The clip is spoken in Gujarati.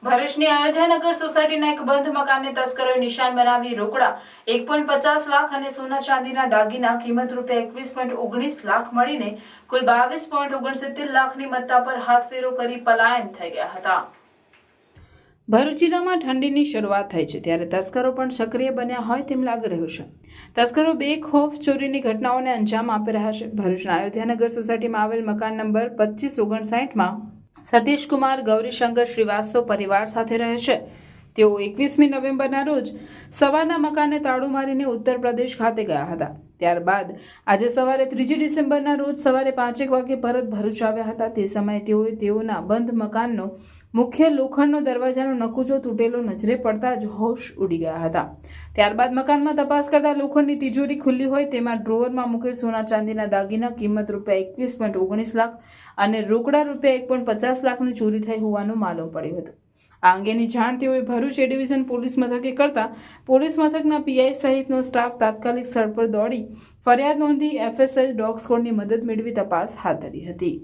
ભરૂચની અયોધ્યાનગર સોસાયટીના એક બંધ મકાનને તસ્કરોએ નિશાન બનાવી રોકડા 1.50 લાખ અને સોના ચાંદીના દાગીના કિંમત રૂપિયા 21.19 લાખ મળીને કુલ 22.69 લાખની મત્તા પર હાથફેરો કરી પલાયન થઈ ગયા હતા। ભરૂચ જિલ્લામાં ઠંડીની શરૂઆત થઈ છે ત્યારે તસ્કરો પણ સક્રિય બન્યા હોય તેમ લાગી રહ્યું છે। તસ્કરો બેખૌફ ચોરીની ઘટનાઓને અંજામ આપી રહ્યા છે। ભરૂચના અયોધ્યાનગર સોસાયટીમાં આવેલ મકાન નંબર 2559માં સતીશ કુમાર ગૌરીશંકર શ્રીવાસ્તવ પરિવાર સાથે રહે છે। તેઓ 21મી નવેમ્બરના રોજ સવારના મકાનને તાળું મારીને ઉત્તર પ્રદેશ ખાતે ગયા હતા। ત્યારબાદ આજે સવારે 3 ડિસેમ્બરના રોજ સવારે 5 વાગે પરત ભરૂચ આવ્યા હતા। તે સમયે તેઓના બંધ મકાનનો મુખ્ય લોખંડનો દરવાજાનો નકુચો તૂટેલો નજરે પડતા જ હોશ ઉડી ગયા હતા। ત્યારબાદ મકાનમાં તપાસ કરતા લોખંડની તિજોરી ખુલ્લી હોય તેમાં ડ્રોવરમાં મૂકેલ સોના ચાંદીના દાગીના કિંમત રૂપિયા 21.19 લાખ અને રોકડા રૂપિયા 1.50 લાખની ચોરી થઈ હોવાનું માલુમ પડ્યું હતું। આ અંગેની જાણ તેઓએ ભરૂચ એ ડિવિઝન પોલીસ મથકે કરતા પોલીસ મથકના પીઆઈ સહિતનો સ્ટાફ તાત્કાલિક સ્થળ પર દોડી ફરિયાદ નોંધી એફએસએલ ડોગ સ્કોડની મદદ મેળવી તપાસ હાથ ધરી હતી।